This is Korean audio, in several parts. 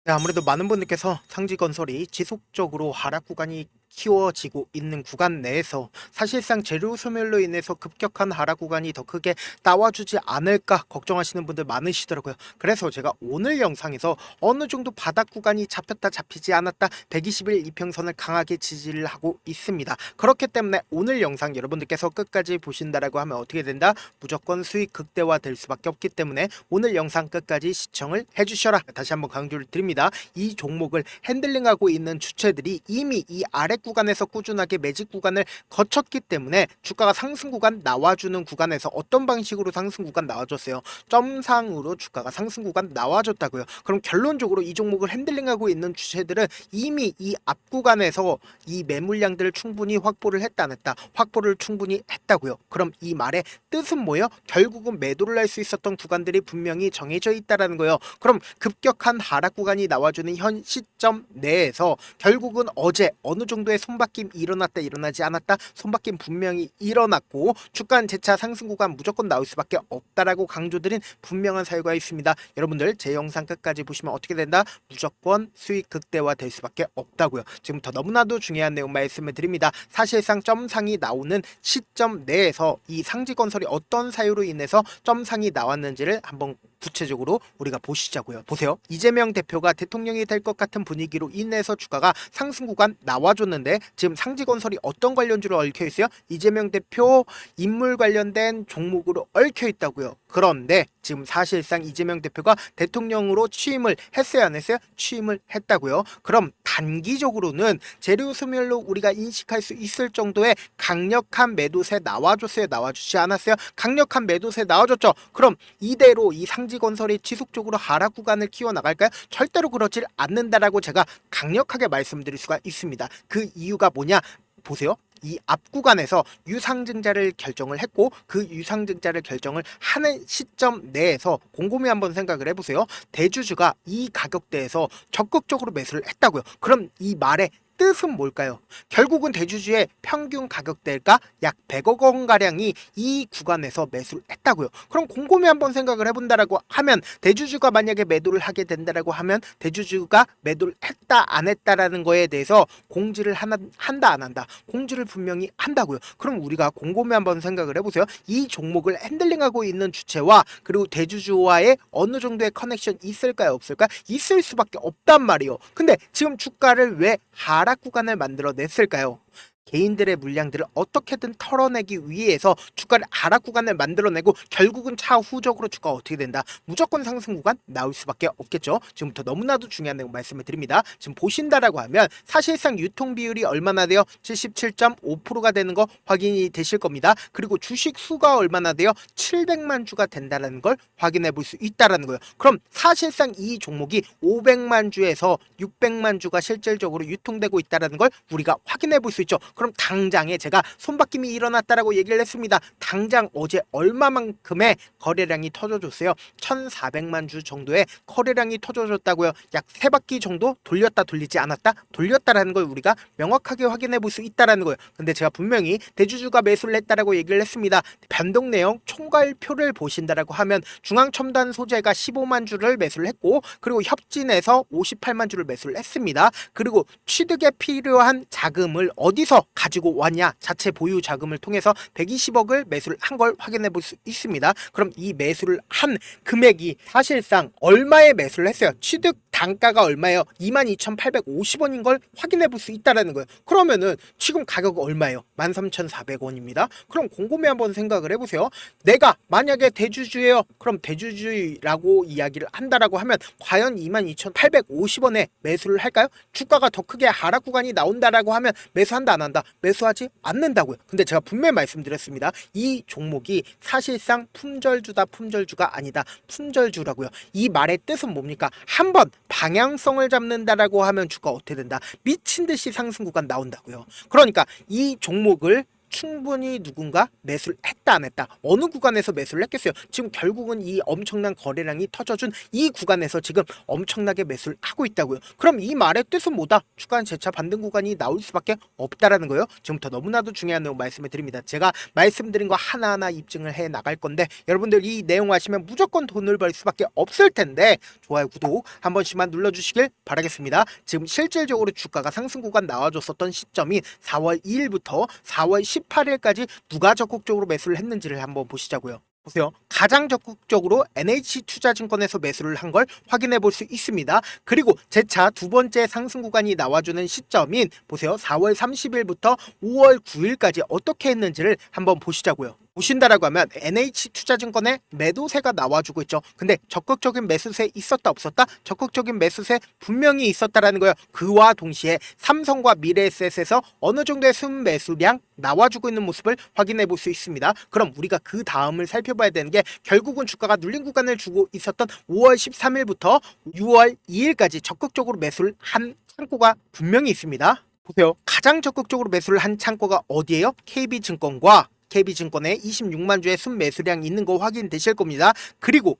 네, 아무래도 많은 분들께서 상지건설이 지속적으로 하락 구간이 키워지고 있는 구간 내에서 사실상 재료 소멸로 인해서 급격한 하락 구간이 더 크게 나와주지 않을까 걱정하시는 분들 많으시더라고요. 그래서 제가 오늘 영상에서 어느 정도 바닥 구간이 잡혔다 잡히지 않았다 120일 이평선을 강하게 지지를 하고 있습니다. 그렇기 때문에 오늘 영상 여러분들께서 끝까지 보신다라고 하면 어떻게 된다? 무조건 수익 극대화될 수밖에 없기 때문에 오늘 영상 끝까지 시청을 해주셔라. 다시 한번 강조를 드립니다. 이 종목을 핸들링하고 있는 주체들이 이미 이 아래 구간에서 꾸준하게 매직 구간을 거쳤기 때문에 주가가 상승 구간 나와주는 구간에서 어떤 방식으로 상승 구간 나와줬어요? 점상으로 주가가 상승 구간 나와줬다고요. 그럼 결론적으로 이 종목을 핸들링하고 있는 주체들은 이미 이 앞 구간에서 이 매물량들을 충분히 확보를 했다 안 했다? 확보를 충분히 했다고요. 그럼 이 말의 뜻은 뭐예요? 결국은 매도를 할 수 있었던 구간들이 분명히 정해져 있다라는 거예요. 그럼 급격한 하락 구간이 나와주는 현 시점 내에서 결국은 어제 어느 정도의 손바뀜 일어났다 일어나지 않았다? 손바뀜 분명히 일어났고 주가는 재차 상승 구간 무조건 나올 수밖에 없다라고 강조드린 분명한 사유가 있습니다. 여러분들 제 영상 끝까지 보시면 어떻게 된다? 무조건 수익 극대화 될 수밖에 없다고요. 지금부터 너무나도 중요한 내용 말씀을 드립니다. 사실상 점상이 나오는 시점 내에서 이 상지건설이 어떤 사유로 인해서 점상이 나왔는지를 한번 구체적으로 우리가 보시자고요. 보세요. 이재명 대표가 대통령이 될 것 같은 분위기로 인해서 주가가 상승 구간 나와줬는데 지금 상지건설이 어떤 관련주로 얽혀 있어요? 이재명 대표 인물 관련된 종목으로 얽혀 있다고요. 그런데 지금 사실상 이재명 대표가 대통령으로 취임을 했어요, 안 했어요? 취임을 했다고요. 그럼 단기적으로는 재료 소멸로 우리가 인식할 수 있을 정도의 강력한 매도세 나와줬어요, 나와주지 않았어요? 강력한 매도세 나와줬죠. 그럼 이대로 이 상지건설이 지속적으로 하락 구간을 키워나갈까요? 절대로 그러질 않는다라고 제가 강력하게 말씀드릴 수가 있습니다. 그 이유가 뭐냐? 보세요. 이 앞 구간에서 유상증자를 결정을 했고 그 유상증자를 결정을 하는 시점 내에서 곰곰이 한번 생각을 해보세요. 대주주가 이 가격대에서 적극적으로 매수를 했다고요. 그럼 이 말의 뜻은 뭘까요? 결국은 대주주의 평균 가격대가 약 100억 원가량이 이 구간에서 매수를 했다고요. 그럼 곰곰이 한번 생각을 해본다라고 하면 대주주가 만약에 매도를 하게 된다라고 하면 대주주가 매도를 했다 안 했다라는 거에 대해서 공지를 한다 안 한다? 공지를 분명히 한다고요. 그럼 우리가 곰곰이 한번 생각을 해보세요. 이 종목을 핸들링하고 있는 주체와 그리고 대주주와의 어느 정도의 커넥션 있을까요? 없을까? 있을 수밖에 없단 말이에요. 근데 지금 주가를 왜 하락 구간을 만들어냈을까요? 개인들의 물량들을 어떻게든 털어내기 위해서 주가를 하락 구간을 만들어내고 결국은 차후적으로 주가가 어떻게 된다? 무조건 상승 구간 나올 수밖에 없겠죠. 지금부터 너무나도 중요한 내용 말씀을 드립니다. 지금 보신다라고 하면 사실상 유통 비율이 얼마나 돼요? 77.5%가 되는 거 확인이 되실 겁니다. 그리고 주식 수가 얼마나 돼요? 700만 주가 된다는 걸 확인해 볼 수 있다라는 거예요. 그럼 사실상 이 종목이 500만 주에서 600만 주가 실질적으로 유통되고 있다는 걸 우리가 확인해 볼 수 있죠. 그럼 당장에 제가 손바뀜이 일어났다라고 얘기를 했습니다. 당장 어제 얼마만큼의 거래량이 터져줬어요? 1400만 주 정도의 거래량이 터져줬다고요. 약 3바퀴 정도 돌렸다 돌리지 않았다? 돌렸다라는 걸 우리가 명확하게 확인해 볼 수 있다라는 거예요. 근데 제가 분명히 대주주가 매수를 했다라고 얘기를 했습니다. 변동 내용 총괄표를 보신다라고 하면 중앙첨단 소재가 15만 주를 매수를 했고 그리고 협진에서 58만 주를 매수를 했습니다. 그리고 취득에 필요한 자금을 어디서 가지고 왔냐? 자체 보유 자금을 통해서 120억을 매수를 한 걸 확인해 볼 수 있습니다. 그럼 이 매수를 한 금액이 사실상 얼마에 매수를 했어요? 취득 단가가 얼마예요? 22,850원인 걸 확인해 볼 수 있다라는 거예요. 그러면은 지금 가격이 얼마예요? 13,400원입니다. 그럼 곰곰이 한번 생각을 해보세요. 내가 만약에 대주주예요. 그럼 대주주라고 이야기를 한다라고 하면 과연 22,850원에 매수를 할까요? 주가가 더 크게 하락 구간이 나온다라고 하면 매수한다 안 한다? 매수하지 않는다고요. 근데 제가 분명히 말씀드렸습니다. 이 종목이 사실상 품절주다 품절주가 아니다. 품절주라고요. 이 말의 뜻은 뭡니까? 한번 방향성을 잡는다라고 하면 주가 어떻게 된다? 미친 듯이 상승 구간 나온다고요. 그러니까 이 종목을 충분히 누군가 매수를 했다 안 했다, 어느 구간에서 매수를 했겠어요. 지금 결국은 이 엄청난 거래량이 터져준 이 구간에서 지금 엄청나게 매수를 하고 있다고요. 그럼 이 말의 뜻은 뭐다? 주가는 재차 반등 구간이 나올 수밖에 없다라는 거예요. 지금부터 너무나도 중요한 내용 말씀을 드립니다. 제가 말씀드린 거 하나하나 입증을 해 나갈 건데 여러분들 이 내용 아시면 무조건 돈을 벌 수밖에 없을 텐데 좋아요, 구독 한 번씩만 눌러주시길 바라겠습니다. 지금 실질적으로 주가가 상승 구간 나와줬었던 시점이 4월 2일부터 4월 18일까지 누가 적극적으로 매수를 했는지를 한번 보시자고요. 보세요. 가장 적극적으로 NH투자증권에서 매수를 한 걸 확인해 볼 수 있습니다. 그리고 재차 두 번째 상승 구간이 나와주는 시점인 보세요. 4월 30일부터 5월 9일까지 어떻게 했는지를 한번 보시자고요. 보신다라고 하면 NH투자증권의 매도세가 나와주고 있죠. 근데 적극적인 매수세 있었다 없었다? 적극적인 매수세 분명히 있었다라는 거예요. 그와 동시에 삼성과 미래에셋에서 어느 정도의 순매수량 나와주고 있는 모습을 확인해 볼 수 있습니다. 그럼 우리가 그 다음을 살펴봐야 되는 게 결국은 주가가 눌린 구간을 주고 있었던 5월 13일부터 6월 2일까지 적극적으로 매수를 한 창고가 분명히 있습니다. 보세요. 가장 적극적으로 매수를 한 창고가 어디예요? KB증권과 KB증권에 26만 주의 순매수량이 있는 거 확인되실 겁니다. 그리고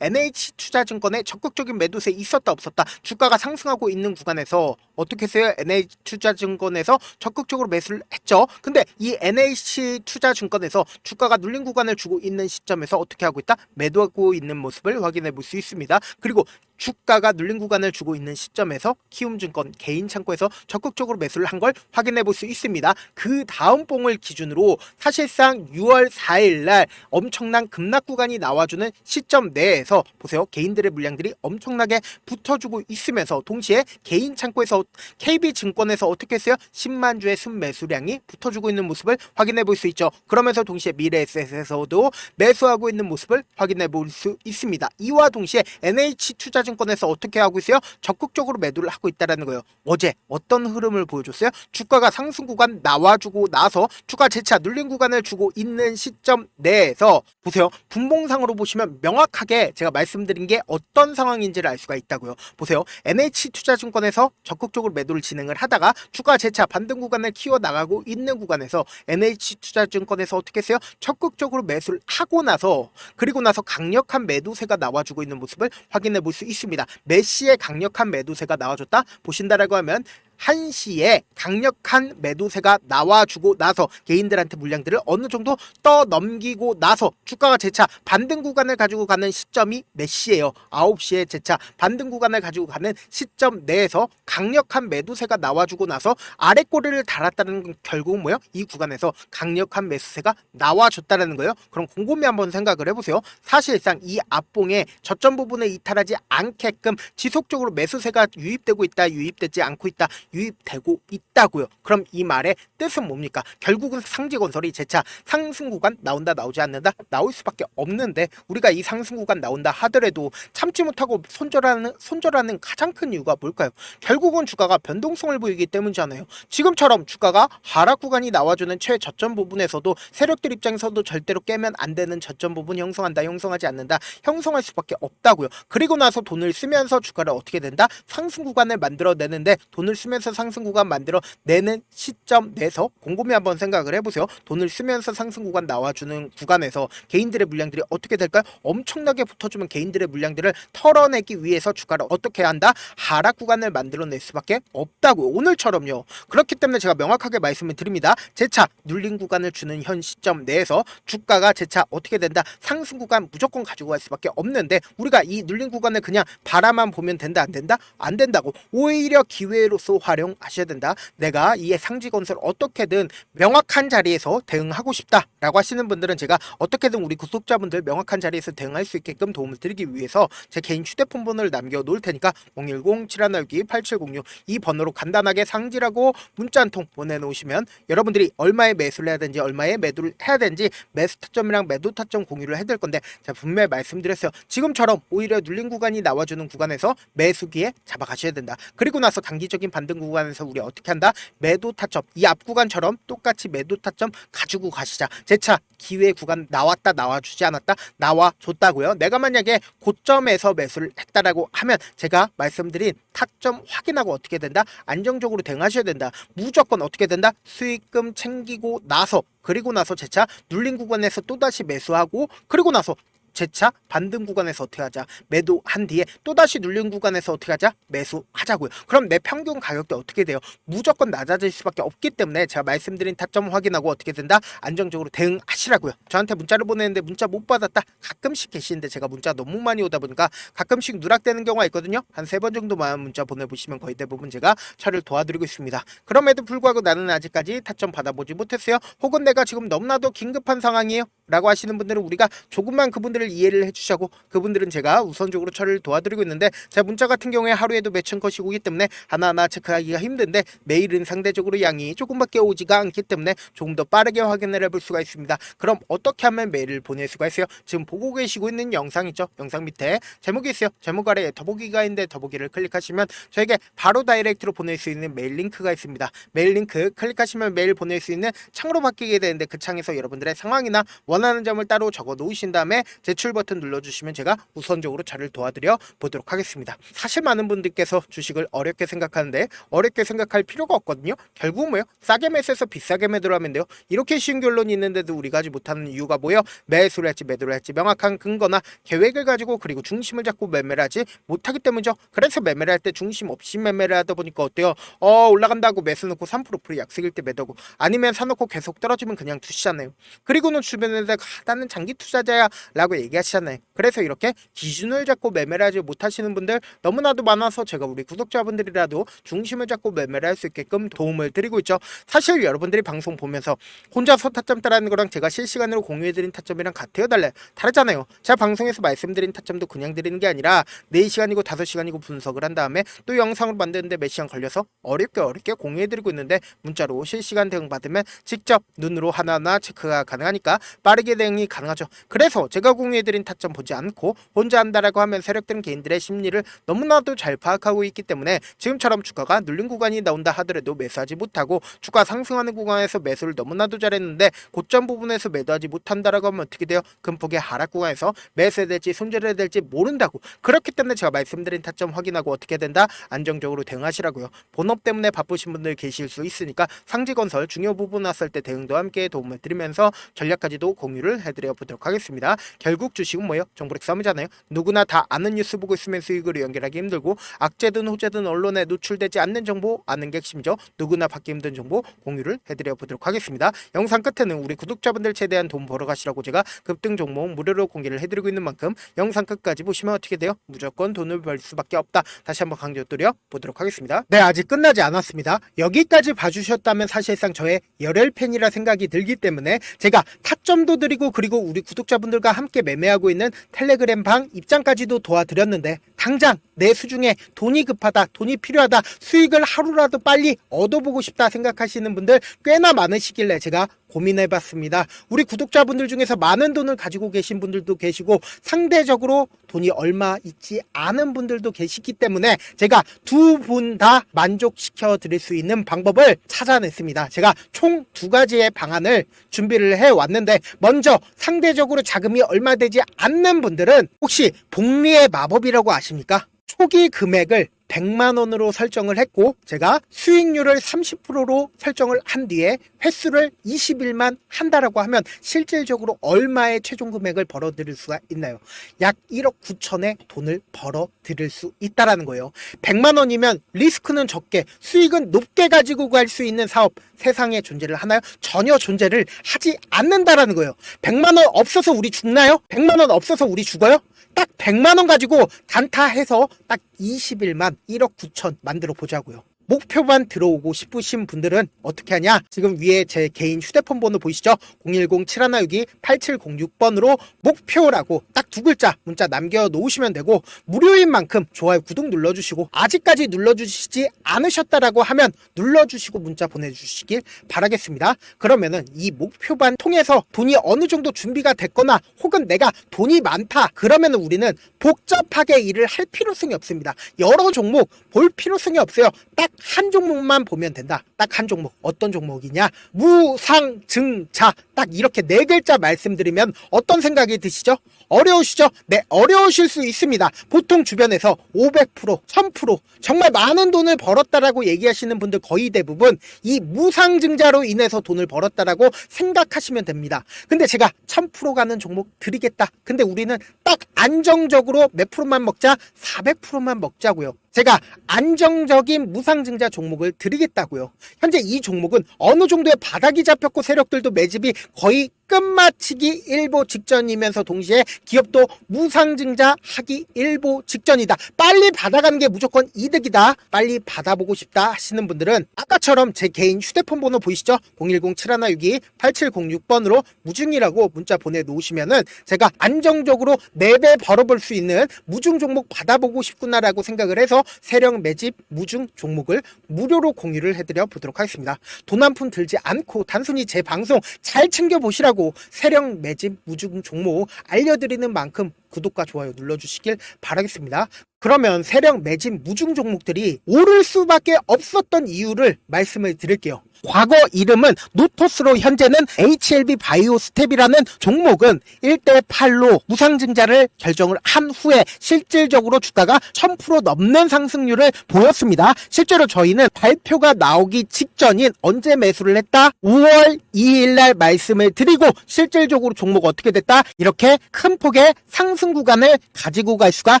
NH투자증권에 적극적인 매도세 있었다 없었다? 주가가 상승하고 있는 구간에서 어떻게 했어요? NH투자증권에서 적극적으로 매수를 했죠. 근데 이 NH투자증권에서 주가가 눌린 구간을 주고 있는 시점에서 어떻게 하고 있다? 매도하고 있는 모습을 확인해 볼 수 있습니다. 그리고 주가가 눌린 구간을 주고 있는 시점에서 키움증권 개인 창고에서 적극적으로 매수를 한 걸 확인해 볼 수 있습니다. 그 다음 봉을 기준으로 사실상 6월 4일 날 엄청난 급락 구간이 나와주는 시점 내에서 보세요. 개인들의 물량들이 엄청나게 붙어주고 있으면서 동시에 개인 창고에서 KB증권에서 어떻게 했어요? 10만 주의 순매수량이 붙어주고 있는 모습을 확인해 볼 수 있죠. 그러면서 동시에 미래에셋에서도 매수하고 있는 모습을 확인해 볼 수 있습니다. 이와 동시에 NH투자증권에서 어떻게 하고 있어요? 적극적으로 매도를 하고 있다는 거예요. 어제 어떤 흐름을 보여줬어요? 주가가 상승 구간 나와주고 나서 주가 재차 눌린 구간을 주고 있는 시점 내에서 보세요. 분봉상으로 보시면 명확하게 제가 말씀드린 게 어떤 상황인지를 알 수가 있다고요. 보세요. NH투자증권에서 적극적으로 매도를 진행을 하다가 주가 재차 반등 구간을 키워나가고 있는 구간에서 NH투자증권에서 어떻게 했어요? 적극적으로 매수를 하고 나서 그리고 나서 강력한 매도세가 나와주고 있는 모습을 확인해 볼 수 있습니다. 몇 시에 강력한 매도세가 나와줬다? 보신다라고 하면 1시에 강력한 매도세가 나와주고 나서 개인들한테 물량들을 어느 정도 떠넘기고 나서 주가가 재차 반등 구간을 가지고 가는 시점이 몇 시예요? 9시에 재차 반등 구간을 가지고 가는 시점 내에서 강력한 매도세가 나와주고 나서 아랫꼬리를 달았다는 건 결국은 뭐예요? 이 구간에서 강력한 매수세가 나와줬다는 거예요. 그럼 곰곰이 한번 생각을 해보세요. 사실상 이 앞봉에 저점 부분을 이탈하지 않게끔 지속적으로 매수세가 유입되고 있다, 유입되지 않고 있다, 유입되고 있다고요. 그럼 이 말의 뜻은 뭡니까? 결국은 상지건설이 재차 상승 구간 나온다 나오지 않는다? 나올 수밖에 없는데 우리가 이 상승 구간 나온다 하더라도 참지 못하고 손절하는 가장 큰 이유가 뭘까요? 결국은 주가가 변동성을 보이기 때문이잖아요. 지금처럼 주가가 하락 구간이 나와주는 최저점 부분에서도 세력들 입장에서도 절대로 깨면 안 되는 저점 부분 형성한다, 형성하지 않는다, 형성할 수밖에 없다고요. 그리고 나서 돈을 쓰면서 주가를 어떻게 된다? 상승 구간을 만들어내는데 돈을 쓰면서 상승 구간 만들어내는 시점 내에서 곰곰이 한번 생각을 해보세요. 돈을 쓰면서 상승 구간 나와주는 구간에서 개인들의 물량들이 어떻게 될까요? 엄청나게 붙어주면 개인들의 물량들을 털어내기 위해서 주가를 어떻게 한다? 하락 구간을 만들어낼 수밖에 없다고요. 오늘처럼요. 그렇기 때문에 제가 명확하게 말씀을 드립니다. 재차 눌린 구간을 주는 현 시점 내에서 주가가 재차 어떻게 된다? 상승 구간 무조건 가지고 갈 수밖에 없는데 우리가 이 눌린 구간을 그냥 바라만 보면 된다 안 된다? 안 된다고. 오히려 기회로서 활용하셔야 된다. 내가 이 상지건설 어떻게든 명확한 자리에서 대응하고 싶다라고 하시는 분들은 제가 어떻게든 우리 구독자분들 명확한 자리에서 대응할 수 있게끔 도움을 드리기 위해서 제 개인 휴대폰 번호를 남겨놓을 테니까 010-7162-8706 이 번호로 간단하게 상지라고 문자 한 통 보내놓으시면 여러분들이 얼마에 매수를 해야 되는지 얼마에 매도를 해야 되는지 매수 타점이랑 매도 타점 공유를 해드릴 건데 제가 분명히 말씀드렸어요. 지금처럼 오히려 눌린 구간이 나와주는 구간에서 매수기에 잡아가셔야 된다. 그리고 나서 단기적인 반등 구간에서 우리 어떻게 한다? 매도 타점, 이 앞 구간처럼 똑같이 매도 타점 가지고 가시자. 재차 기회 구간 나왔다 나와주지 않았다 나와줬다고요. 내가 만약에 고점에서 매수를 했다라고 하면 제가 말씀드린 타점 확인하고 어떻게 된다? 안정적으로 대응하셔야 된다. 무조건 어떻게 된다? 수익금 챙기고 나서, 그리고 나서 재차 눌린 구간에서 또다시 매수하고, 그리고 나서 재차 반등 구간에서 어떻게 하자? 매도한 뒤에 또다시 눌린 구간에서 어떻게 하자? 매수하자고요. 그럼 내 평균 가격도 어떻게 돼요? 무조건 낮아질 수밖에 없기 때문에 제가 말씀드린 타점 확인하고 어떻게 된다? 안정적으로 대응하시라고요. 저한테 문자를 보내는데 문자 못 받았다. 가끔씩 계시는데 제가 문자 너무 많이 오다 보니까 가끔씩 누락되는 경우가 있거든요. 한 3번 정도만 문자 보내보시면 거의 대부분 제가 처리를 도와드리고 있습니다. 그럼에도 불구하고 나는 아직까지 타점 받아보지 못했어요. 혹은 내가 지금 너무나도 긴급한 상황이에요 라고 하시는 분들은 우리가 조금만 그분들을 이해를 해주시고, 그분들은 제가 우선적으로 처리를 도와드리고 있는데, 제 문자 같은 경우에 하루에도 몇천 컷이 오기 때문에 하나하나 체크하기가 힘든데, 매일은 상대적으로 양이 조금밖에 오지가 않기 때문에 조금 더 빠르게 확인을 해볼 수가 있습니다. 그럼 어떻게 하면 메일을 보낼 수가 있어요? 지금 보고 계시고 있는 영상 있죠? 영상 밑에 제목이 있어요. 제목 아래에 더보기가 있는데 더보기를 클릭하시면 저에게 바로 다이렉트로 보낼 수 있는 메일 링크가 있습니다. 메일 링크 클릭하시면 메일 보낼 수 있는 창으로 바뀌게 되는데, 그 창에서 여러분들의 상황이나 원하는 점을 따로 적어 놓으신 다음에 제출 버튼 눌러주시면 제가 우선적으로 저를 도와드려 보도록 하겠습니다. 사실 많은 분들께서 주식을 어렵게 생각하는데 어렵게 생각할 필요가 없거든요. 결국 뭐예요? 싸게 매수해서 비싸게 매도를 하면 돼요. 이렇게 쉬운 결론이 있는데도 우리가 하지 못하는 이유가 뭐예요? 매수를 할지 매도를 할지 명확한 근거나 계획을 가지고, 그리고 중심을 잡고 매매를 하지 못하기 때문이죠. 그래서 매매를 할 때 중심 없이 매매를 하다 보니까 어때요? 올라간다고 매수 넣고 3% 약속일 때 매도고, 아니면 사놓고 계속 떨어지면 그냥 두시잖아요. 그리고는 주변에 나는 장기 투자자야 라고 얘기하시잖아요. 그래서 이렇게 기준을 잡고 매매를 하지 못하시는 분들 너무나도 많아서 제가 우리 구독자분들이라도 중심을 잡고 매매를 할 수 있게끔 도움을 드리고 있죠. 사실 여러분들이 방송 보면서 혼자서 타점 따라하는 거랑 제가 실시간으로 공유해드린 타점이랑 같아요, 달라요? 다르잖아요. 제가 방송에서 말씀드린 타점도 그냥 드리는 게 아니라 4시간이고 5시간이고 분석을 한 다음에 또 영상을 만드는데 몇 시간 걸려서 어렵게 공유해드리고 있는데, 문자로 실시간 대응 받으면 직접 눈으로 하나하나 체크가 가능하니까 빠르게 대응이 가능하죠. 그래서 제가 공유해드린 타점 보지 않고 혼자 한다라고 하면 세력들은 개인들의 심리를 너무나도 잘 파악하고 있기 때문에 지금처럼 주가가 눌린 구간이 나온다 하더라도 매수하지 못하고, 주가 상승하는 구간에서 매수를 너무나도 잘했는데 고점 부분에서 매도하지 못한다라고 하면 어떻게 돼요? 금폭의 하락 구간에서 매수해야 될지 손절해야 될지 모른다고. 그렇기 때문에 제가 말씀드린 타점 확인하고 어떻게 된다? 안정적으로 대응하시라고요. 본업 때문에 바쁘신 분들 계실 수 있으니까 상지건설 중요 부분 왔을 때 대응도 함께 도움을 드리면서 전략까지도 공유를 해드려 보도록 하겠습니다. 결국 주식은 뭐예요? 정보력 싸움이잖아요. 누구나 다 아는 뉴스 보고 있으면 수익으로 연결하기 힘들고, 악재든 호재든 언론에 노출되지 않는 정보 아는 게 핵심이죠. 누구나 받기 힘든 정보 공유를 해드려 보도록 하겠습니다. 영상 끝에는 우리 구독자분들 최대한 돈 벌어 가시라고 제가 급등 종목 무료로 공개를 해드리고 있는 만큼 영상 끝까지 보시면 어떻게 돼요? 무조건 돈을 벌 수밖에 없다. 다시 한번 강조드려 보도록 하겠습니다. 네, 아직 끝나지 않았습니다. 여기까지 봐주셨다면 사실상 저의 열혈 팬이라 생각이 들기 때문에 제가 타점도 드리고, 그리고 우리 구독자분들과 함께 매매하고 있는 텔레그램 방 입장까지도 도와드렸는데, 당장 내 수중에 돈이 급하다, 돈이 필요하다, 수익을 하루라도 빨리 얻어보고 싶다 생각하시는 분들 꽤나 많으시길래 제가 고민해봤습니다. 우리 구독자분들 중에서 많은 돈을 가지고 계신 분들도 계시고 상대적으로 돈이 얼마 있지 않은 분들도 계시기 때문에 제가 두 분 다 만족시켜 드릴 수 있는 방법을 찾아냈습니다. 제가 총 2가지의 방안을 준비를 해왔는데, 먼저 상대적으로 자금이 얼마 되지 않는 분들은 혹시 복리의 마법이라고 아십니까? 초기 금액을 100만 원으로 설정을 했고, 제가 수익률을 30%로 설정을 한 뒤에 횟수를 20일만 한다라고 하면 실질적으로 얼마의 최종 금액을 벌어들일 수가 있나요? 약 1억 9천의 돈을 벌어들일 수 있다라는 거예요. 100만 원이면 리스크는 적게 수익은 높게 가지고 갈 수 있는 사업, 세상에 존재를 하나요? 전혀 존재를 하지 않는다라는 거예요. 100만 원 없어서 우리 죽나요? 100만 원 없어서 우리 죽어요? 딱 100만 원 가지고 단타해서 딱 20일만 1억 9천 만들어 보자고요. 목표만 들어오고 싶으신 분들은 어떻게 하냐? 지금 위에 제 개인 휴대폰 번호 보이시죠? 010-7162-8706번으로 목표라고 딱 2글자 문자 남겨놓으시면 되고, 무료인 만큼 좋아요, 구독 눌러주시고, 아직까지 눌러주시지 않으셨다라고 하면 눌러주시고 문자 보내주시길 바라겠습니다. 그러면은 이 목표반 통해서 돈이 어느 정도 준비가 됐거나, 혹은 내가 돈이 많다 그러면은 우리는 복잡하게 일을 할 필요성이 없습니다. 여러 종목 볼 필요성이 없어요. 딱 한 종목만 보면 된다. 딱 한 종목. 어떤 종목이냐? 무상증자. 딱 이렇게 네 글자 말씀드리면 어떤 생각이 드시죠? 어려우시죠? 네, 어려우실 수 있습니다. 보통 주변에서 500%, 1000% 정말 많은 돈을 벌었다라고 얘기하시는 분들 거의 대부분 이 무상증자로 인해서 돈을 벌었다라고 생각하시면 됩니다. 근데 제가 1000% 가는 종목 드리겠다. 근데 우리는 딱 안정적으로 몇 프로만 먹자? 400%만 먹자고요. 제가 안정적인 무상증자 종목을 드리겠다고요. 현재 이 종목은 어느 정도의 바닥이 잡혔고 세력들도 매집이 거의 끝마치기 일보 직전이면서 동시에 기업도 무상증자 하기 일보 직전이다. 빨리 받아가는 게 무조건 이득이다. 빨리 받아보고 싶다 하시는 분들은 아까처럼 제 개인 휴대폰 번호 보이시죠? 010-7162-8706번으로 무중이라고 문자 보내놓으시면은 제가 안정적으로 4배 벌어볼 수 있는 무중 종목 받아보고 싶구나라고 생각을 해서 세력 매집 무중 종목을 무료로 공유를 해드려 보도록 하겠습니다. 돈 한 푼 들지 않고 단순히 제 방송 잘 챙겨보시라고 세력 매집 무중 종목 알려드리는 만큼 구독과 좋아요 눌러주시길 바라겠습니다. 그러면 세력 매집 무중 종목들이 오를 수밖에 없었던 이유를 말씀을 드릴게요. 과거 이름은 노토스로 현재는 HLB 바이오스텝이라는 종목은 1대8로 무상증자를 결정을 한 후에 실질적으로 주가가 1000% 넘는 상승률을 보였습니다. 실제로 저희는 발표가 나오기 직전인 언제 매수를 했다? 5월 2일 날 말씀을 드리고 실질적으로 종목 어떻게 됐다? 이렇게 큰 폭의 상승 구간을 가지고 갈 수가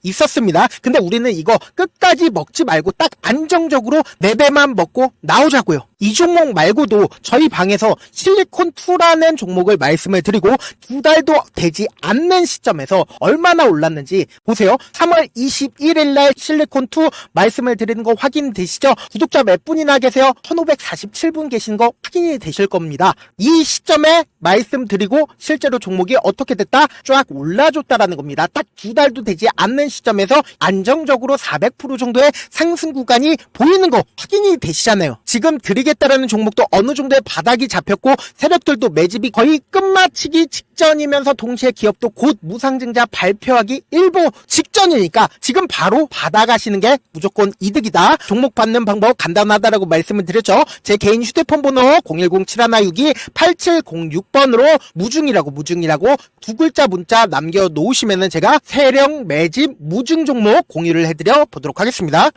있었습니다. 근데 우리는 이거 끝까지 먹지 말고 딱 안정적으로 4배만 먹고 나오자고요. 이 종목 말고도 저희 방에서 실리콘2라는 종목을 말씀을 드리고 2달도 되지 않는 시점에서 얼마나 올랐는지 보세요. 3월 21일 날 실리콘2 말씀을 드리는 거 확인되시죠? 구독자 몇 분이나 계세요? 1547분 계신 거 확인이 되실 겁니다. 이 시점에 말씀드리고 실제로 종목이 어떻게 됐다? 쫙 올라줬다라는 겁니다. 딱 2달도 되지 않는 시점에서 안정적으로 400% 정도의 상승 구간이 보이는 거 확인이 되시잖아요. 지금 드리겠다라는 종목도 어느 정도의 바닥이 잡혔고 세력들도 매집이 거의 끝마치기 직전이면서 동시에 기업도 곧 무상증자 발표하기 일보 직전이니까 지금 바로 받아가시는 게 무조건 이득이다. 종목 받는 방법 간단하다라고 말씀을 드렸죠. 제 개인 휴대폰 번호 010-7162-8706번으로 무중이라고 두 글자 문자 남겨놓으시면은 제가 세력 매집 무중 종목 공유를 해드려 보도록 하겠습니다.